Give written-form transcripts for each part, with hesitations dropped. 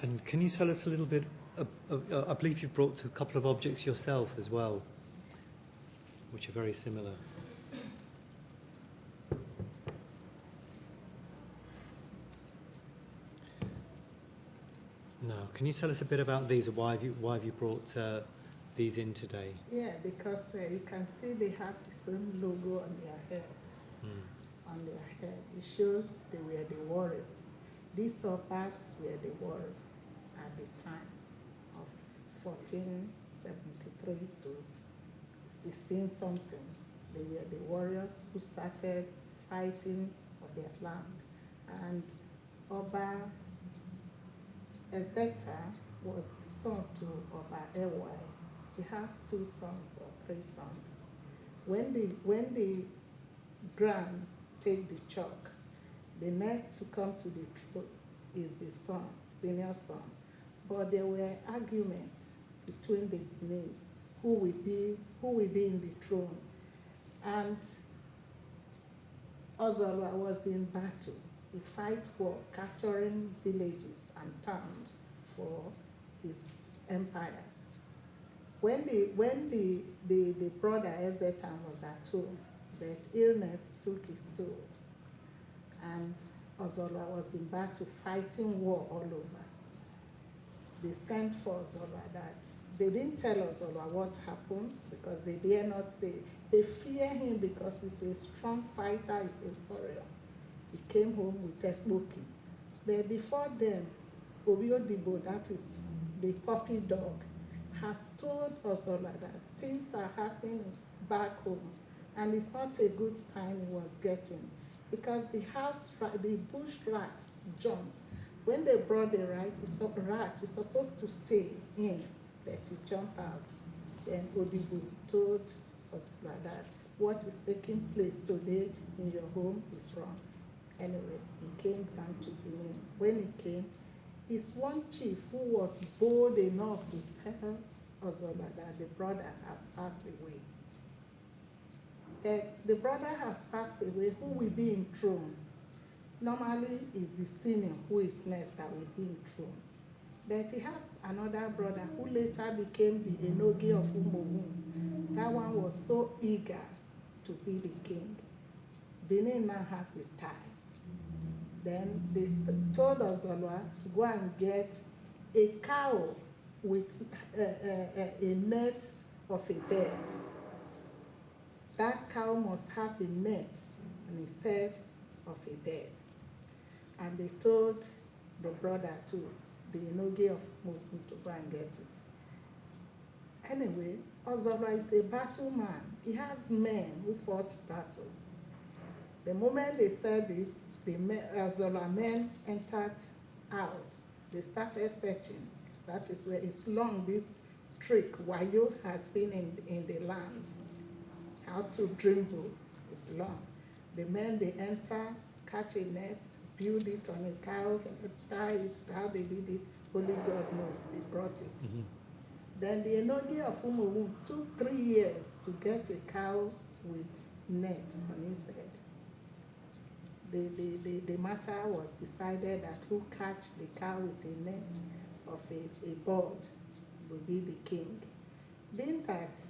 And can you tell us a little bit, I believe you've brought a couple of objects yourself as well, which are very similar. No, can you tell us a bit about these, or why have you brought these in today? Yeah, because you can see they have the same logo on their head. On their head, it shows they were the warriors. These Obas were the warriors at the time of 1473 to 16 something. They were the warriors who started fighting for their land. And Oba Ezeta was the son to Oba Ewai. He has 2 sons or 3 sons. When the grand take the chalk, the next to come to the throne is the son, senior son. But there were arguments between the Beninese who will be in the throne. And Ozolwa was in battle. He fight war, capturing villages and towns for his empire. When the brother Ezetan was at home, but illness took his toll, and Ozolwa was in battle, fighting war all over. They sent for Ozolwa that they didn't tell Ozolwa what happened because they dare not say. They fear him because he's a strong fighter, he's a warrior. He came home with Ekboki. But before then, Obiodibo, that is the puppy dog, has told Ozolwa that things are happening back home, and it's not a good sign he was getting, because the bush rat jumped. When they brought the rat is supposed to stay in, but he jumped out. Then Odibo told Ozolwa that what is taking place today in your home is wrong. Anyway, he came down to Benin. When he came, his one chief who was bold enough to tell Ozolwa that the brother has passed away. The brother has passed away, who will be in throne? Normally, is the senior who is next that will be in throne. But he has another brother who later became the Enoge of Umowun. That one was so eager to be the king. Benin now has a tie. Then they told Ozolwa to go and get a cow with a net of a bed. That cow must have a net and a set of a bed. And they told the brother too, the Enoge of Mokun, to go and get it. Anyway, Ozolwa is a battle man. He has men who fought battle. The moment they said this, the Ozolwa men entered out. They started searching. That is where it's long, this trick Wayo has been in the land. How to dribble is long. The men, they enter, catch a nest, build it on a cow, tie it, how they did it, only God knows, they brought it. Mm-hmm. Then the Enoge of Umowun took 3 years to get a cow with net on his head. The matter was decided that who catch the cow with a nest of a bird will be the king. Being that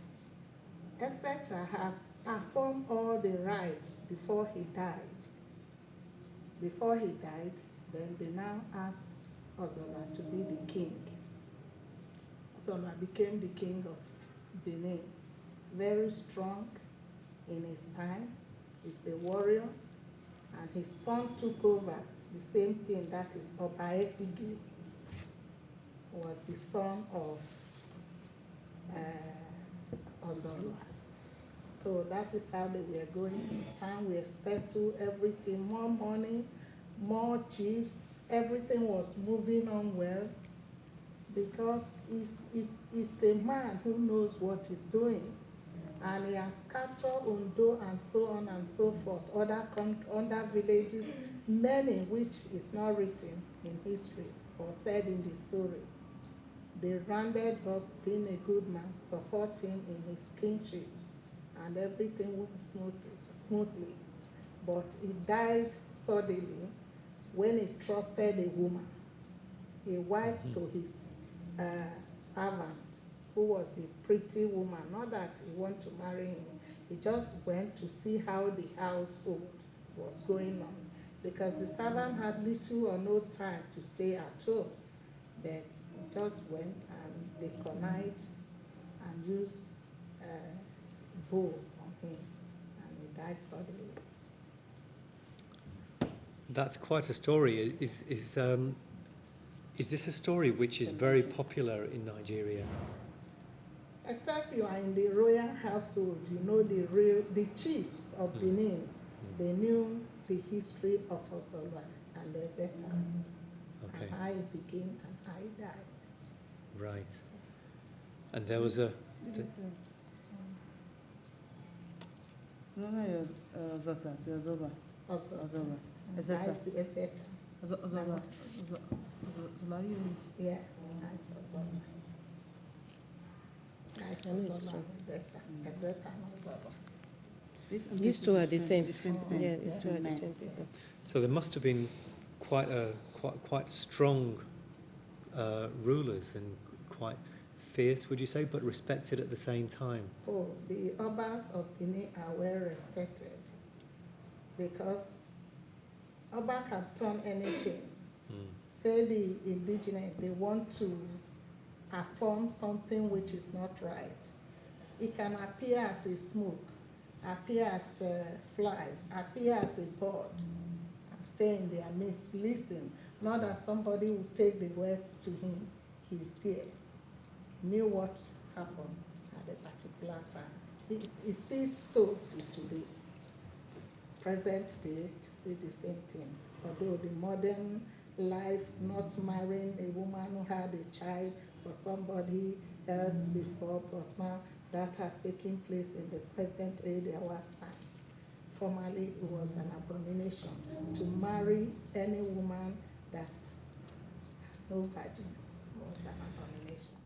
Ezeta has performed all the rites before he died. Before he died, then they now asked Ozolwa to be the king. Ozolwa became the king of Benin. Very strong in his time. He's a warrior. And his son took over the same thing, that is Oba Esige, was the son of Ozolwa. So that is how they were going. In time we settled everything, more money, more chiefs, everything was moving on well, because he's a man who knows what he's doing. And he has captured Ondo and so on and so forth, other villages, many which is not written in history or said in the story. They rounded up being a good man, support him in his kingship, and everything went smoothly. But he died suddenly when he trusted a woman. a wife to his servant, who was a pretty woman. Not that he wanted to marry him. He just went to see how the household was going on, because the servant had little or no time to stay at home. But he just went and they connived and used a bow on him, and he died suddenly. That's quite a story. Is this a story which is very popular in Nigeria? Except you are in the royal household, you know the chiefs of Benin, they knew the history of Osola and Ezeta. Okay. And how it began and how it died. Right. And there was a... Osola. That's the Ezeta. Yeah, that's Osola. That's Osola and Ezeta and Osola. These two are the same. people. Yeah, these two are the same people. So there must have been quite strong rulers and quite fierce, would you say, but respected at the same time. Oh, the Obas of Benin are well respected, because Oba can turn anything. Say the indigenous, they want to affirm something which is not right. It can appear as a smoke, appear as a fly, appear as a bird, and stay in their midst, listen. Not that somebody will take the words to him. He's there. He knew what happened at a particular time. It's still so till today. Present day, still the same thing. Although the modern life, not marrying a woman who had a child for somebody else before, but now that has taken place in the present age, there was time. Formerly, it was an abomination to marry any woman that had no virgin. It was an abomination.